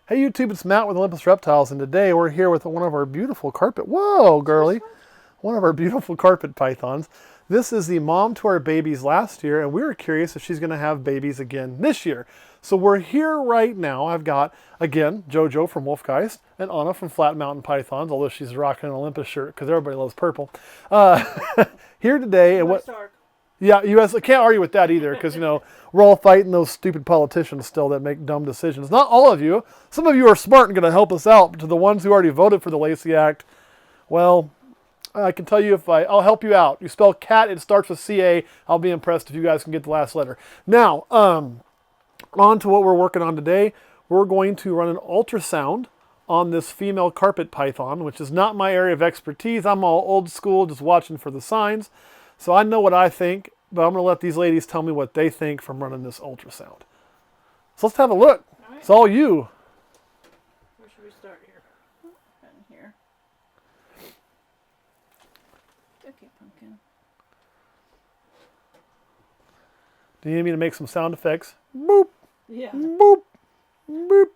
Hey YouTube, it's Matt with Olympus Reptiles, and today we're here with one of our beautiful whoa girly, one of our beautiful carpet pythons. This is the mom to our babies last year, and we were curious if she's going to have babies again this year. So we're here right now. I've got, again, JoJo from Wolfgeist and Anna from Flat Mountain Pythons, although she's rocking an Olympus shirt because everybody loves purple. Here today, and what? Yeah, I can't argue with that either, because, you know, we're all fighting those stupid politicians still that make dumb decisions. Not all of you. Some of you are smart and going to help us out. But to the ones who already voted for the Lacey Act, well, I can tell you I'll help you out. You spell cat, it starts with C-A. I'll be impressed if you guys can get the last letter. Now, on to what we're working on today. We're going to run an ultrasound on this female carpet python, which is not my area of expertise. I'm all old school, just watching for the signs. So I know what I think, but I'm going to let these ladies tell me what they think from running this ultrasound. So let's have a look. All right. It's all you. Where should we start here? In here. Okay, pumpkin. Do you need me to make some sound effects? Boop. Yeah. Boop. Boop.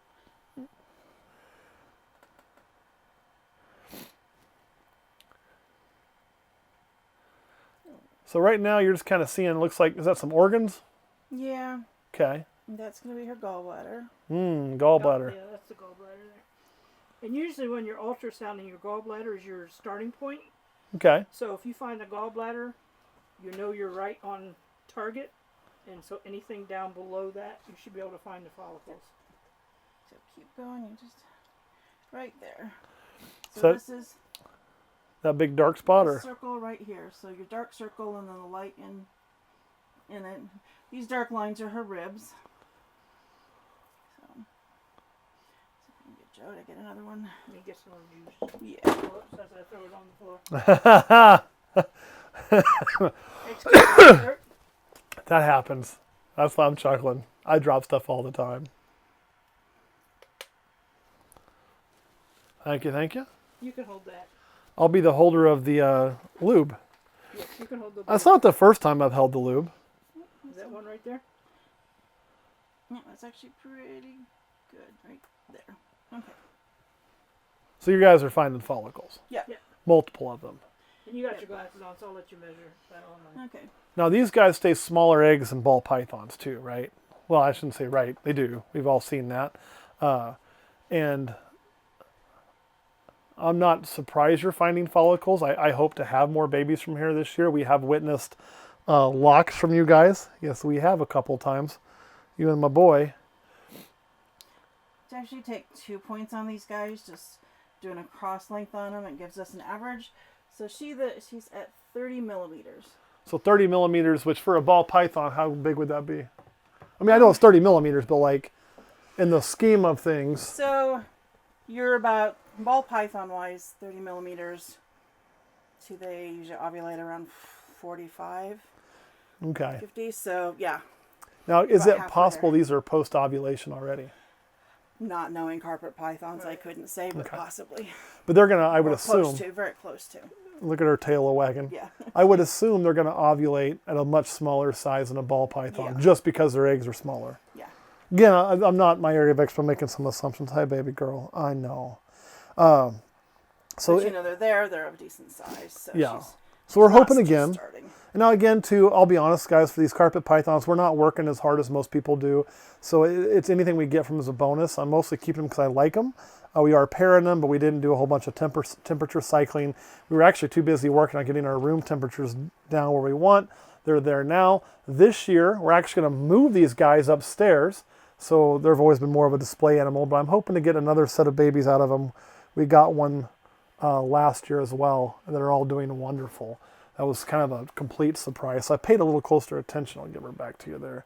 So right now you're just kind of seeing, it looks like, is that some organs? Yeah. Okay. That's going to be her gallbladder. Gallbladder. Yeah, that's the gallbladder there. And usually when you're ultrasounding, your gallbladder is your starting point. Okay. So if you find a gallbladder, you know you're right on target. And so anything down below that, you should be able to find the follicles. So keep going. You just right there. So So this is that big dark spot, the or? circle right here. So your dark circle and then the light in it. These dark lines are her ribs. So I can get Joe to get another one. Let me get some more juice. Yeah. Whoops, as I throw it on the floor. Excuse me, sir. That happens. That's why I'm chuckling. I drop stuff all the time. Thank you, thank you. You can hold that. I'll be the holder of the lube. Yes, you can hold the. That's not the first time I've held the lube. Is that one right there? Yeah, that's actually pretty good right there. Okay. So you guys are finding follicles. Yeah. Yeah. Multiple of them. And you got your glasses on, so I'll let you measure that online. Okay. Now these guys stay smaller eggs than ball pythons too, right? Well, I shouldn't say right. They do. We've all seen that. And I'm not surprised you're finding follicles. I hope to have more babies from here this year. We have witnessed locks from you guys. Yes, we have a couple times. You and my boy. To actually take 2 points on these guys, just doing a cross length on them, it gives us an average. So she's at 30 millimeters. So 30 millimeters, which for a ball python, how big would that be? I mean, I know it's 30 millimeters, but like in the scheme of things. So you're about, ball python wise, 30 millimeters. So they usually ovulate around 45, Okay. 50. So yeah. Now, is About it halfway possible there. these are post-ovulation already? Not knowing carpet pythons, I couldn't say, but Okay. possibly. But they're going to, I would Or assume, close to, very close to. look at her tail a wagging. Yeah. I would assume they're going to ovulate at a much smaller size than a ball python, Yeah. just because their eggs are smaller. Yeah. Again, I'm not my area of expertise, making some assumptions. Hi, baby girl. I know. So But, you know, they're of decent size. So yeah. she's So we're not hoping just again. starting. And now again, too, I'll be honest, guys, for these carpet pythons, we're not working as hard as most people do. So it's anything we get from as a bonus. I'm mostly keeping them because I like them. We are pairing them, but we didn't do a whole bunch of temperature cycling. We were actually too busy working on getting our room temperatures down where we want. They're there now. This year, we're actually going to move these guys upstairs. So they've always been more of a display animal, but I'm hoping to get another set of babies out of them. We got one last year as well, and they're all doing wonderful. That was kind of a complete surprise. So I paid a little closer attention. I'll give her back to you there.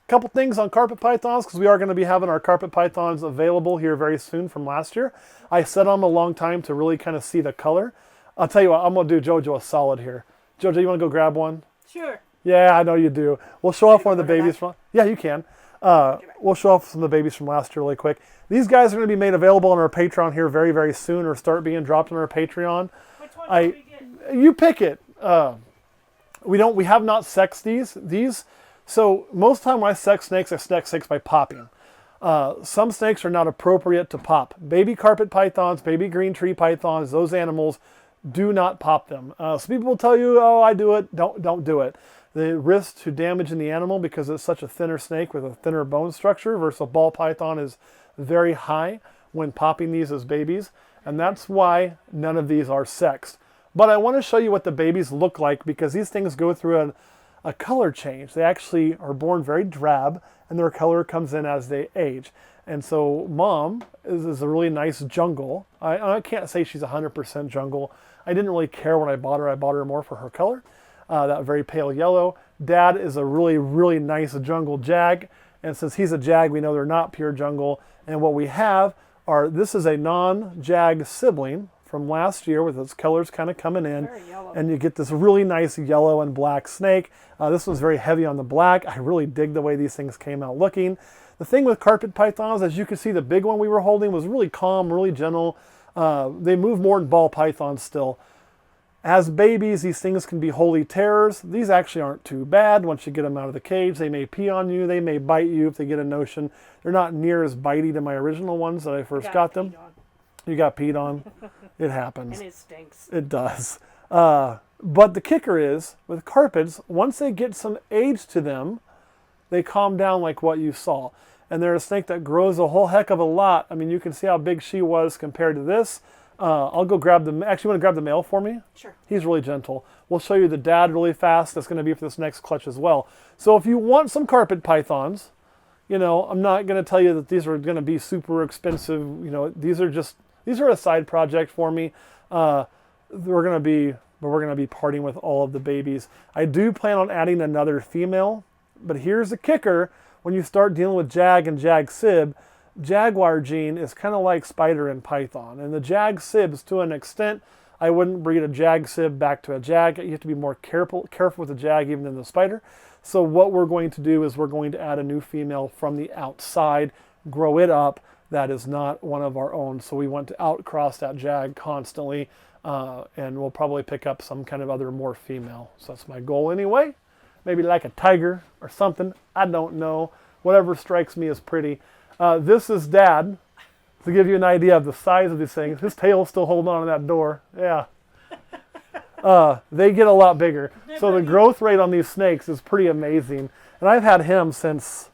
Couple things on carpet pythons, because we are going to be having our carpet pythons available here very soon from last year. I set on them a long time to really kind of see the color. I'll tell you what, I'm going to do JoJo a solid here. JoJo, you want to go grab one? Sure. Yeah, I know you do. We'll show off one of the babies from... Yeah, you can. We'll show off some of the babies from last year really quick. These guys are going to be made available on our Patreon here very, very soon, or start being dropped on our Patreon. Which one did we get? You pick it. We have not sexed these. So most of the time when I sex snakes by popping. Some snakes are not appropriate to pop. Baby carpet pythons, baby green tree pythons, those animals, do not pop them. Some people will tell you, oh, I do it. Don't do it. The risk to damaging the animal because it's such a thinner snake with a thinner bone structure versus a ball python is very high when popping these as babies. And that's why none of these are sexed. But I want to show you what the babies look like because these things go through a color change. They actually are born very drab and their color comes in as they age. And so mom is a really nice jungle. I can't say she's 100% jungle. I didn't really care when I bought her. I bought her more for her color, that very pale yellow. Dad is a really, really nice jungle jag. And since he's a jag, we know they're not pure jungle. And what we have are, this is a non-jag sibling from last year with its colors kind of coming in. Very yellow. And you get this really nice yellow and black snake. This one's very heavy on the black. I really dig the way these things came out looking. The thing with carpet pythons, as you can see, the big one we were holding was really calm, really gentle. They move more than ball pythons still. As babies, these things can be holy terrors. These actually aren't too bad once you get them out of the cage. They may pee on you. They may bite you if they get a notion. They're not near as bitey to my original ones that I first got them. You got peed on. It happens. And it stinks. It does. But the kicker is, with carpets, once they get some age to them, they calm down like what you saw. And they're a snake that grows a whole heck of a lot. I mean, you can see how big she was compared to this. I'll go grab the, actually, you want to grab the male for me? Sure. He's really gentle. We'll show you the dad really fast. That's going to be for this next clutch as well. So if you want some carpet pythons, you know, I'm not going to tell you that these are going to be super expensive. You know, these are a side project for me. We're going to be parting with all of the babies. I do plan on adding another female, but here's the kicker. When you start dealing with jag and jag sib, jaguar gene is kind of like spider and python. And the jag sibs, to an extent, I wouldn't breed a jag sib back to a jag. You have to be more careful with the jag even than the spider. So what we're going to do is we're going to add a new female from the outside, grow it up. That is not one of our own. So we want to outcross that jag constantly, and we'll probably pick up some kind of other more female. So that's my goal anyway. Maybe like a tiger or something. I don't know. Whatever strikes me as pretty. This is Dad, to give you an idea of the size of these things. His tail's still holding on to that door. Yeah. They get a lot bigger. So the growth rate on these snakes is pretty amazing. And I've had him since,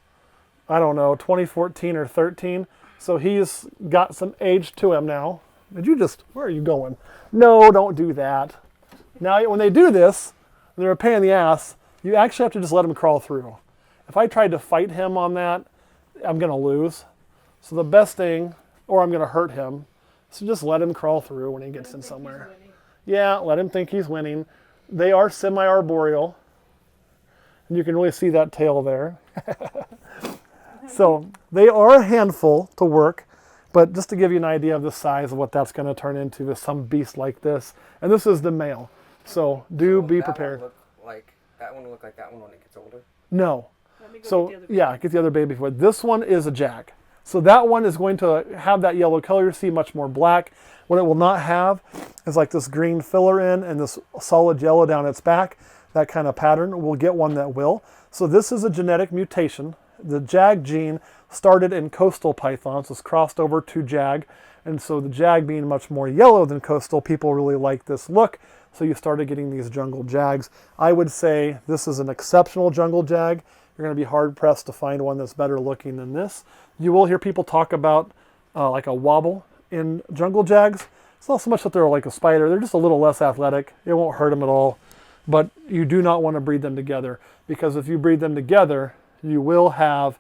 I don't know, 2014 or 13. So he's got some age to him now. Where are you going? No, don't do that. Now, when they do this, they're a pain in the ass. You actually have to just let him crawl through. If I tried to fight him on that, I'm going to lose. So the best thing, or I'm going to hurt him, so just let him crawl through when he gets in somewhere. Yeah, let him think he's winning. They are semi-arboreal. And you can really see that tail there. So they are a handful to work, but just to give you an idea of the size of what that's going to turn into with some beast like this. And this is the male. So be prepared. That one will look like that one when it gets older? No. So yeah, get the other baby for it. This one is a jag. So that one is going to have that yellow color. You see much more black. What it will not have is like this green filler in and this solid yellow down its back. That kind of pattern. We'll get one that will. So this is a genetic mutation. The jag gene started in coastal pythons. It's crossed over to jag. And so the jag being much more yellow than coastal, people really like this look. So you started getting these jungle jags. I would say this is an exceptional jungle jag. You're going to be hard-pressed to find one that's better looking than this. You will hear people talk about like a wobble in jungle jags. It's not so much that they're like a spider. They're just a little less athletic. It won't hurt them at all. But you do not want to breed them together, because if you breed them together, you will have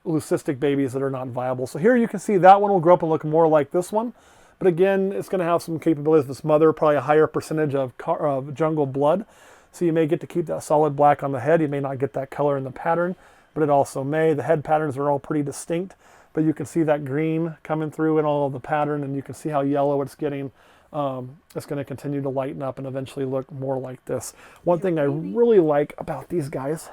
leucistic babies that are not viable. So here you can see that one will grow up and look more like this one. But again, it's going to have some capabilities of its mother, probably a higher percentage of jungle blood. So you may get to keep that solid black on the head. You may not get that color in the pattern, but it also may. The head patterns are all pretty distinct, but you can see that green coming through in all of the pattern, and you can see how yellow it's getting. It's going to continue to lighten up and eventually look more like this. One thing I really like about these guys,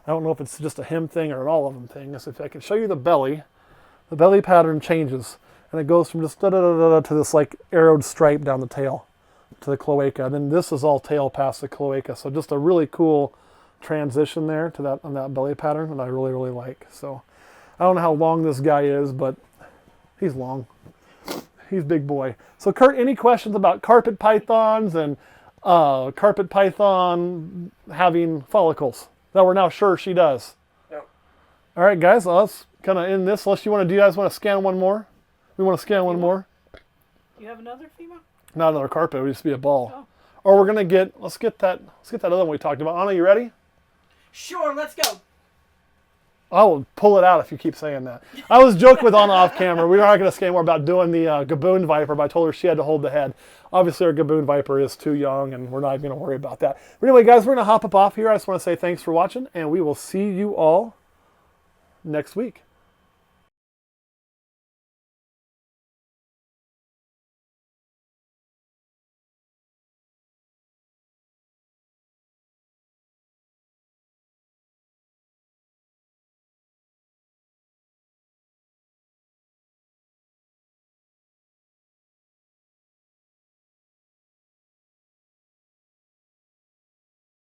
I don't know if it's just a him thing or an all of them thing, is if I can show you the belly pattern changes, and it goes from just da-da-da-da to this like arrowed stripe down the tail to the cloaca. And then this is all tail past the cloaca. So just a really cool transition there to that on that belly pattern that I really, really like. So I don't know how long this guy is, but he's long. He's big boy. So Kurt, any questions about carpet pythons and carpet python having follicles that we're now sure she does? No. All right, guys, well, let's kind of end this. Unless do you guys want to scan one more? We want to scan one more? You have another female? Not another carpet. It would just be a ball. Oh. Or we're gonna let's get that other one we talked about. Anna, you ready? Sure, let's go. I will pull it out if you keep saying that. I was joking with Anna off camera. We aren't going to say more about doing the Gaboon Viper, but I told her she had to hold the head. Obviously, our Gaboon Viper is too young, and we're not even going to worry about that. But anyway, guys, we're going to hop up off here. I just want to say thanks for watching, and we will see you all next week.